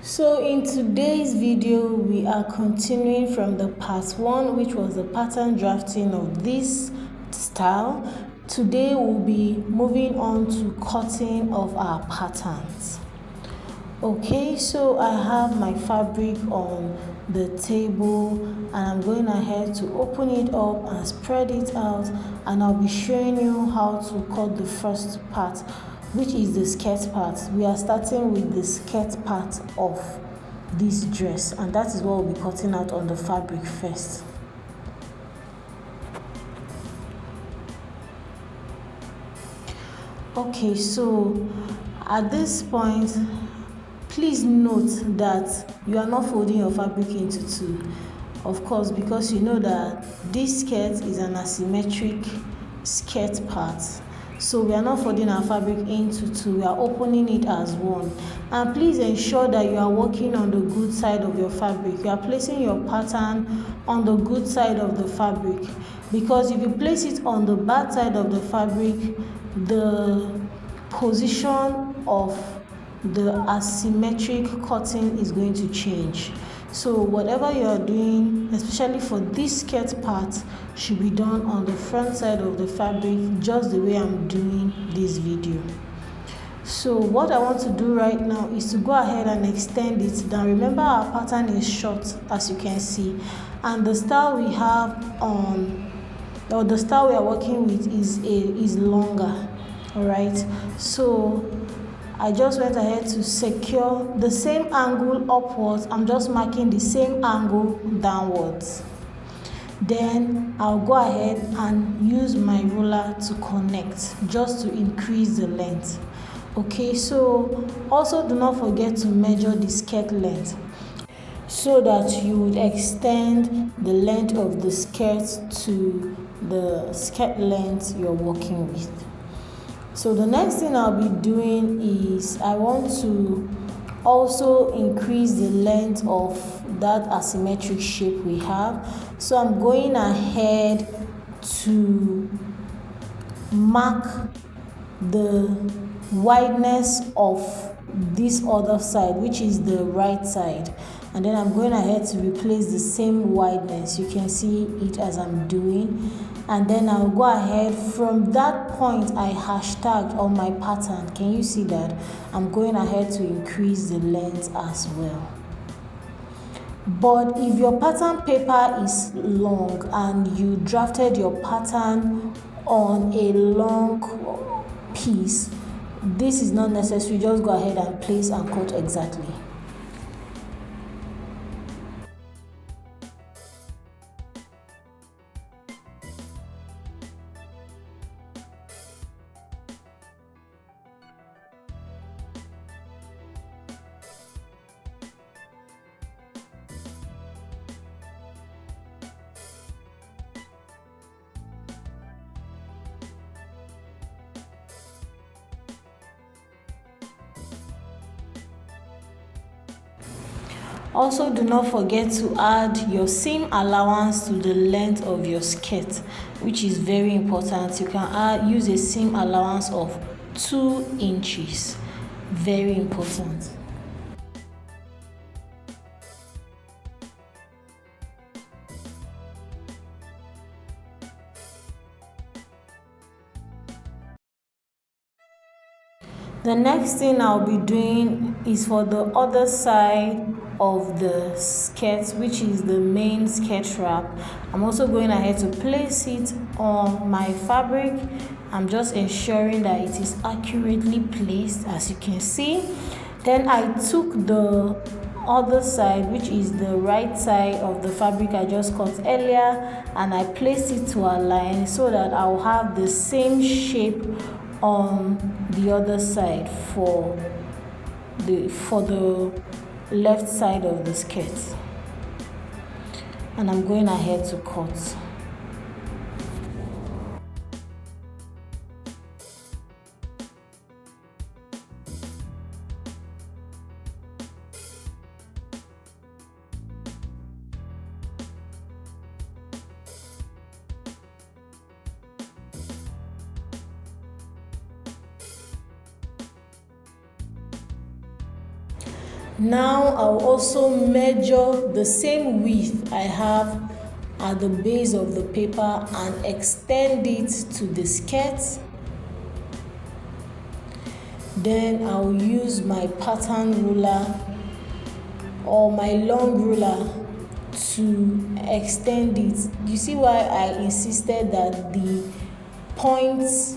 So in today's video, we are continuing from the part 1, which was the pattern drafting of this style. Today we'll be moving on to cutting of our patterns. Okay, so I have my fabric on the table and I'm going ahead to open it up and spread it out, and I'll be showing you how to cut the first part, which is the skirt part. We are starting with the skirt part of this dress, and that is what we'll be cutting out on the fabric first. Okay, so at this point, please note that you are not folding your fabric into two, of course, because you know that this skirt is an asymmetric skirt part. So we are not folding our fabric into two, we are opening it as one. And please ensure that you are working on the good side of your fabric. You are placing your pattern on the good side of the fabric, because if you place it on the bad side of the fabric, the position of the asymmetric cutting is going to change. So whatever you are doing, especially for this skirt part, should be done on the front side of the fabric, just the way I'm doing this video. So what I want to do right now is to go ahead and extend it down. Remember, our pattern is short, as you can see, and the style we have on, or the style we are working with is longer. All right, so I just went ahead to secure the same angle upwards. I'm just marking the same angle downwards. Then I'll go ahead and use my ruler to connect, just to increase the length. Okay, so also do not forget to measure the skirt length, so that you would extend the length of the skirt to the skirt length you're working with. So the next thing I'll be doing is I want to also increase the length of that asymmetric shape we have. So I'm going ahead to mark the wideness of this other side, which is the right side, and then I'm going ahead to replace the same wideness. You can see it as I'm doing, and then I'll go ahead from that point I hashtagged on my pattern. Can you see that? I'm going ahead to increase the length as well. But if your pattern paper is long and you drafted your pattern on a long piece, this is not necessary. Just go ahead and place and cut exactly. Also, do not forget to add your seam allowance to the length of your skirt, which is very important. You can use a seam allowance of 2 inches. Very important. The next thing I'll be doing is for the other side of the skirt, which is the main skirt wrap. I'm also going ahead to place it on my fabric. I'm just ensuring that it is accurately placed, as you can see. Then I took the other side, which is the right side of the fabric I just cut earlier, and I placed it to align so that I'll have the same shape on the other side for the left side of the skirt, and I'm going ahead to cut. Now I'll also measure the same width I have at the base of the paper and extend it to the skirt. Then I'll use my pattern ruler or my long ruler to extend it. You see why I insisted that the points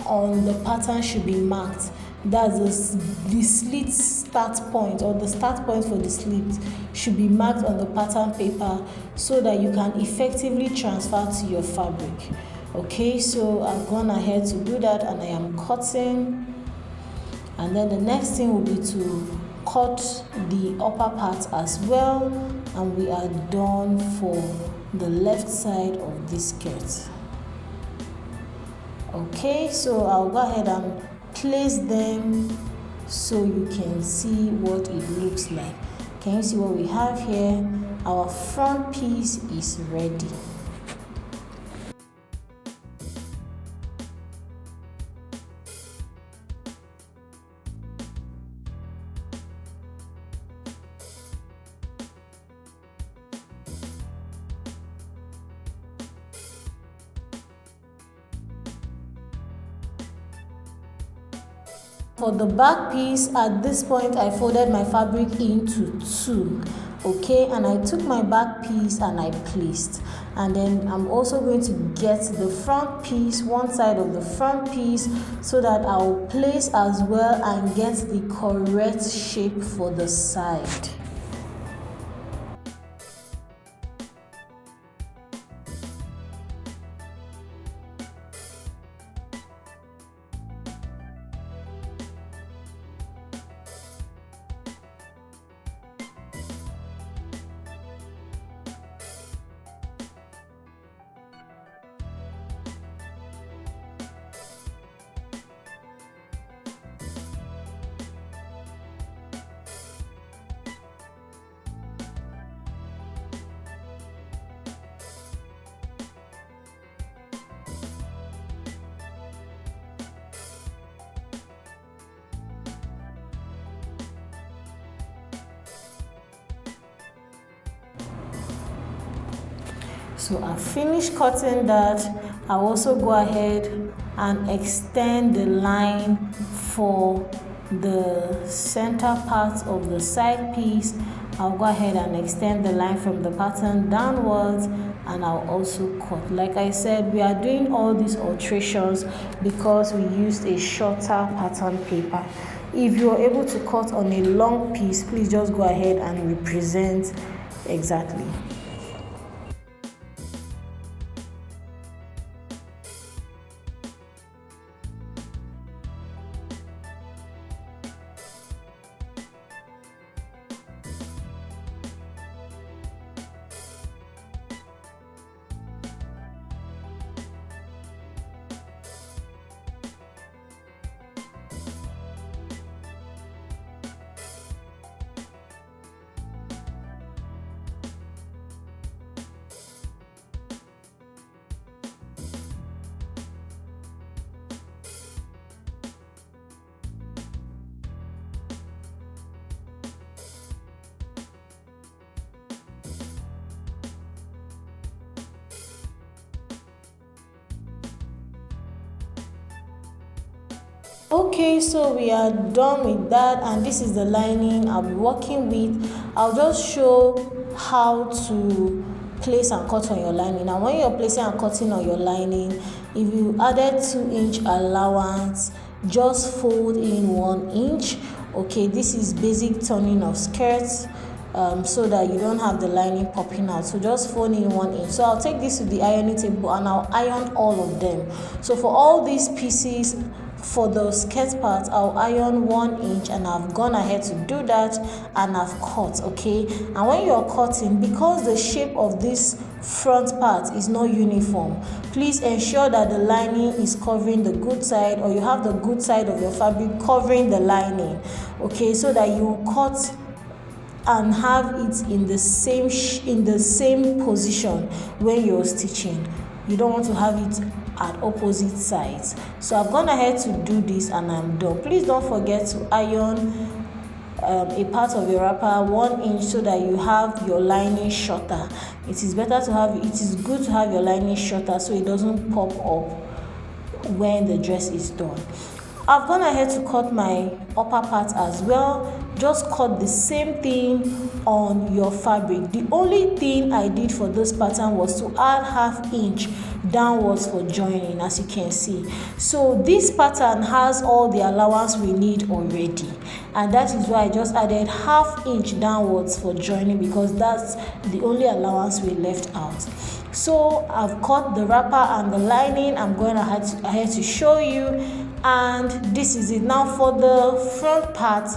on the pattern should be marked. That's the slit start point, or the start point for the slit should be marked on the pattern paper so that you can effectively transfer to your fabric. Okay, so I've gone ahead to do that and I am cutting, and then the next thing will be to cut the upper part as well, and we are done for the left side of this skirt. Okay, so I'll go ahead and place them so you can see what it looks like. Can you see what we have here? Our front piece is ready. For the back piece, at this point I folded my fabric into two, okay, and I took my back piece and I placed, and then I'm also going to get the front piece, one side of the front piece, so that I'll place as well and get the correct shape for the side. So I finished cutting that. I'll also go ahead and extend the line for the center part of the side piece. I'll go ahead and extend the line from the pattern downwards, and I'll also cut. Like I said, we are doing all these alterations because we used a shorter pattern paper. If you're able to cut on a long piece, please just go ahead and represent exactly. Okay, so we are done with that, and this is the lining I'll be working with. I'll just show how to place and cut on your lining. Now when you're placing and cutting on your lining, if you added 2-inch allowance, just fold in 1 inch. Okay, this is basic turning of skirts, so that you don't have the lining popping out. So just fold in 1 inch. So I'll take this to the ironing table and I'll iron all of them. So for all these pieces, for the skirt part, I'll iron 1 inch, and I've gone ahead to do that and I've cut. Okay, and when you're cutting, because the shape of this front part is not uniform, please ensure that the lining is covering the good side, or you have the good side of your fabric covering the lining. Okay, so that you cut and have it in the same position when you're stitching. You don't want to have it at opposite sides. So I've gone ahead to do this and I'm done. Please don't forget to iron a part of your wrapper 1 inch so that you have your lining shorter. It is good to have your lining shorter so it doesn't pop up when the dress is done. I've gone ahead to cut my upper part as well. Just cut the same thing on your fabric. The only thing I did for this pattern was to add 1/2 inch downwards for joining, as you can see. So this pattern has all the allowance we need already, and that is why I just added 1/2 inch downwards for joining, because that's the only allowance we left out. So I've cut the wrapper and the lining. I'm going ahead to show you, and this is it. Now for the front part,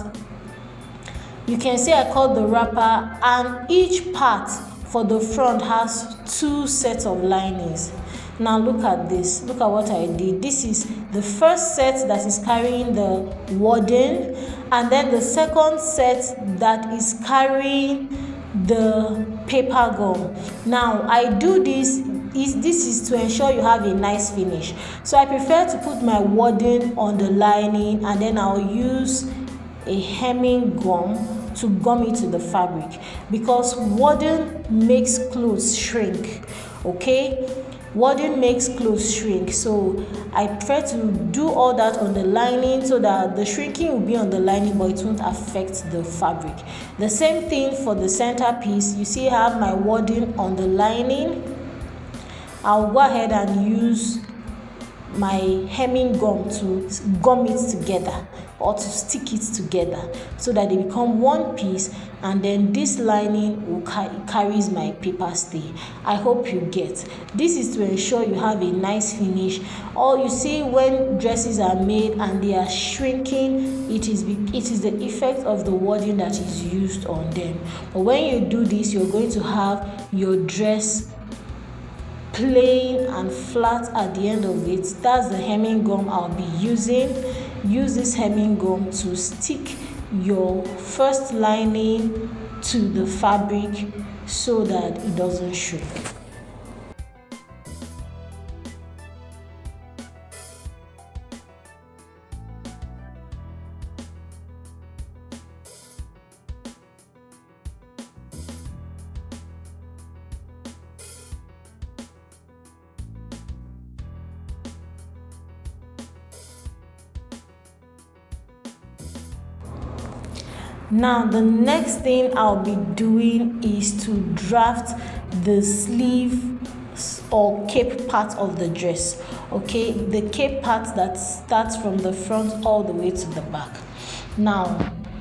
you can see I cut the wrapper, and each part for the front has 2 sets of linings. Now look at this. Look at what I did. This is the first set that is carrying the wording, and then the second set that is carrying the paper gum. Now I do this is to ensure you have a nice finish. So I prefer to put my wording on the lining, and then I'll use a hemming gum to gum it to the fabric, because wording makes clothes shrink. Okay, wording makes clothes shrink, so I prefer to do all that on the lining so that the shrinking will be on the lining but it won't affect the fabric. The same thing for the center piece. You see I have my wording on the lining. I'll go ahead and use my hemming gum to gum it together, or to stick it together so that they become one piece, and then this lining will carries my paper stay. I hope you get. This is to ensure you have a nice finish. Or you see, when dresses are made and they are shrinking, it is the effect of the wording that is used on them. But when you do this, you're going to have your dress plain and flat at the end of it. That's the hemming gum I'll be using. Use this hemming gum to stick your first lining to the fabric so that it doesn't shrink. Now the next thing I'll be doing is to draft the sleeve or cape part of the dress. Okay, the cape part that starts from the front all the way to the back. Now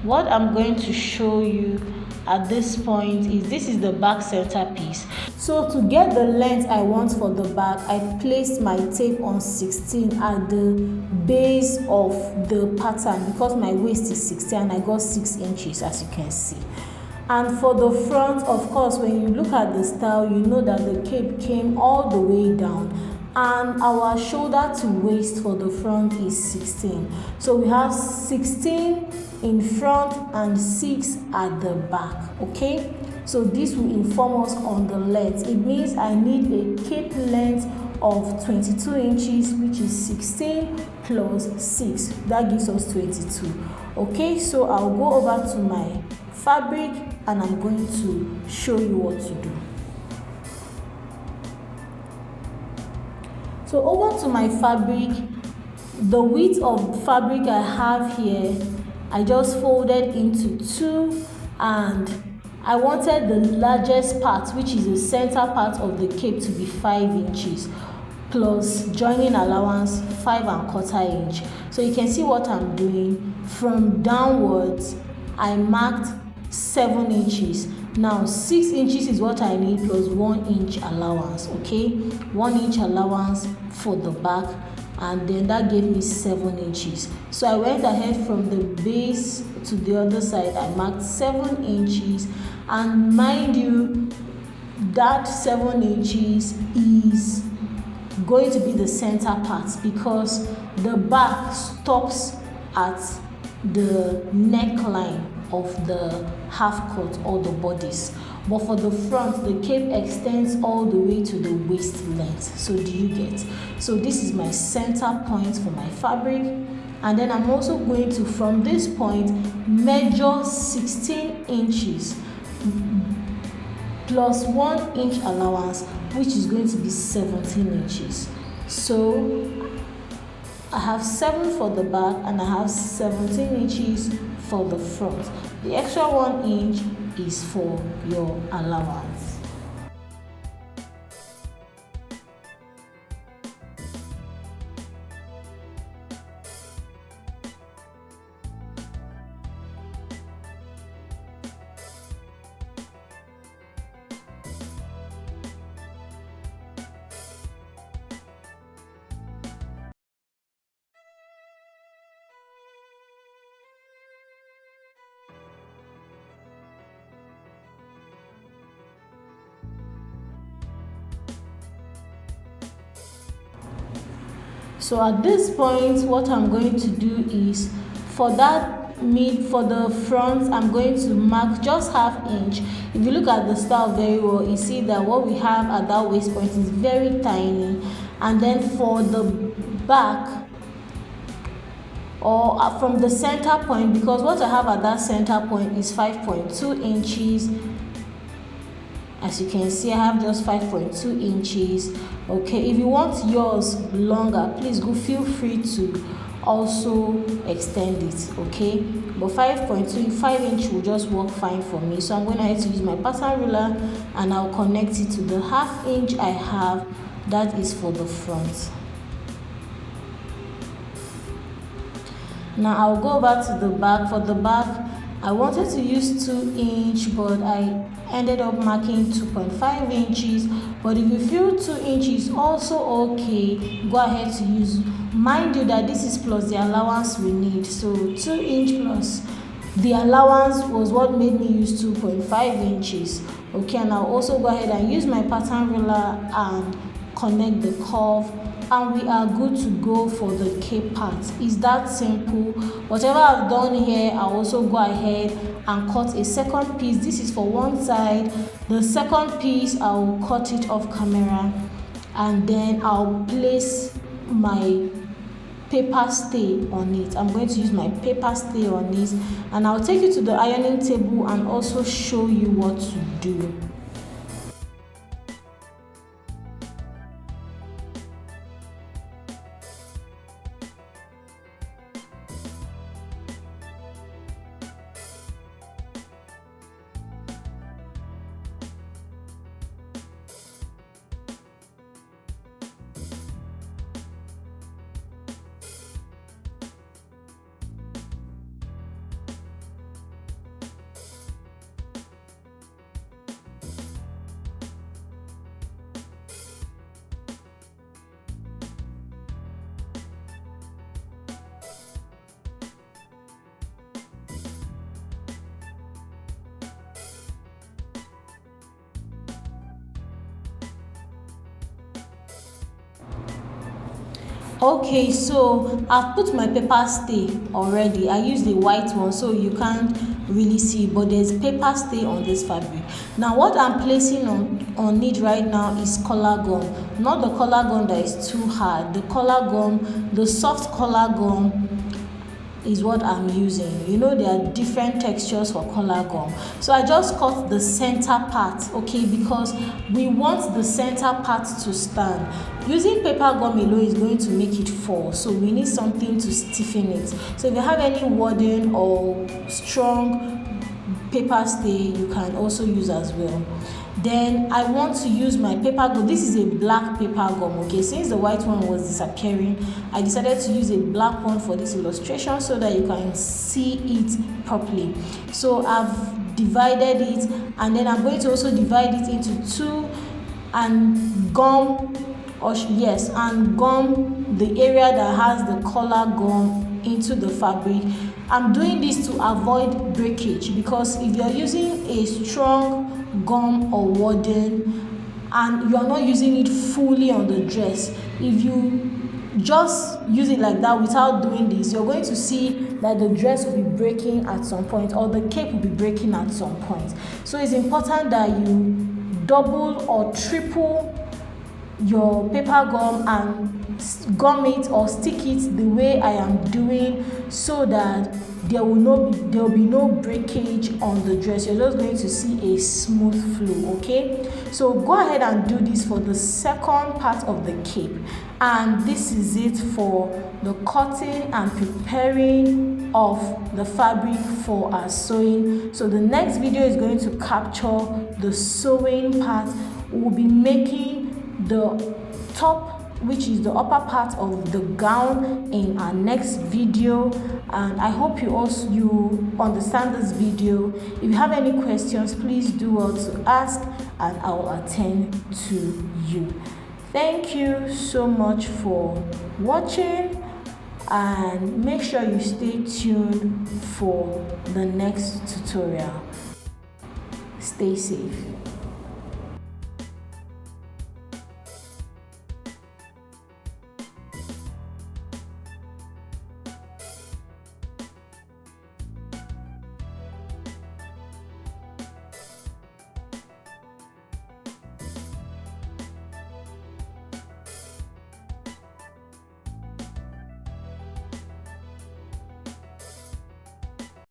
what I'm going to show you at this point is this is the back center piece. So to get the length I want for the back, I placed my tape on 16 at the base of the pattern, because my waist is 16 and I got 6 inches, as you can see. And for the front, of course, when you look at the style, you know that the cape came all the way down, and our shoulder to waist for the front is 16. So we have 16 in front and 6 at the back. Okay, so this will inform us on the length. It means I need a cape length of 22 inches, which is 16 plus 6. That gives us 22. Okay, so I'll go over to my fabric and I'm going to show you what to do. So over to my fabric, the width of fabric I have here, I just folded into 2, and I wanted the largest part, which is the center part of the cape, to be 5 inches plus joining allowance 5 1/4 inch. So you can see what I'm doing. From downwards, I marked 7 inches. Now 6 inches is what I need plus 1 inch allowance. Okay, 1 inch allowance for the back, and then that gave me 7 inches. So I went ahead from the base to the other side. I marked 7 inches, and mind you, that 7 inches is going to be the center part, because the back stops at the neckline of the half cut or the bodice, but for the front, the cape extends all the way to the waist length. So do you get? So this is my center point for my fabric. and then I'm also going to, from this point, measure 16 inches plus 1 inch allowance, which is going to be 17 inches. So I have 7 for the back and I have 17 inches for the front. The extra 1 inch is for your allowance. So at this point, what I'm going to do is, for the front, I'm going to mark just ½ inch. If you look at the style very well, you see that what we have at that waist point is very tiny. And then for the back, or from the center point, because what I have at that center point is 5.2 inches. As you can see, I have just 5.2 inches. Okay, if you want yours longer, please feel free to also extend it. Okay, but 5 inch will just work fine for me. So I'm going to have to use my pattern ruler and I'll connect it to the ½ inch I have. That is for the front. Now I'll go over to the back. For the back, I wanted to use 2 inch, but I ended up marking 2.5 inches. But if you feel 2 inches also okay, go ahead to use. Mind you that this is plus the allowance we need. So 2 inch plus the allowance was what made me use 2.5 inches. Okay, and I'll also go ahead and use my pattern ruler and connect the curve, and we are good to go for the cape part. It's that simple. Whatever I've done here, I'll also go ahead and cut a second piece. This is for one side. The second piece, I'll cut it off camera, and then I'll place my paper stay on it. I'm going to use my paper stay on this, and I'll take you to the ironing table and also show you what to do. Okay, so I've put my paper stay already. I used the white one so you can't really see, but there's paper stay on this fabric. Now what I'm placing on it right now is color gum, not the color gum that is too hard. The color gum, the soft color gum is what I'm using. You know, there are different textures for color gum. So I just cut the center part, okay, because we want the center part to stand. Using paper gum alone is going to make it fall, so we need something to stiffen it. So if you have any wooden or strong paper stay, you can also use as well. Then I want to use my paper gum. This is a black paper gum, okay. Since the white one was disappearing, I decided to use a black one for this illustration so that you can see it properly. So I've divided it, and then I'm going to also divide it into two and gum, and gum the area that has the color gum into the fabric. I'm doing this to avoid breakage, because if you're using a strong gum or wooden and you're not using it fully on the dress, if you just use it like that without doing this, you're going to see that the dress will be breaking at some point, or the cape will be breaking at some point. So it's important that you double or triple your paper gum and gum it or stick it the way I am doing, so that there will be no breakage on the dress. You're just going to see a smooth flow. Okay, so go ahead and do this for the second part of the cape, and this is it for the cutting and preparing of the fabric for our sewing. So the next video is going to capture the sewing part. We'll be making the top, which is the upper part of the gown, in our next video. And I hope you understand this video. If you have any questions, please do well to ask and I will attend to you. Thank you so much for watching, and make sure you stay tuned for the next tutorial. Stay safe.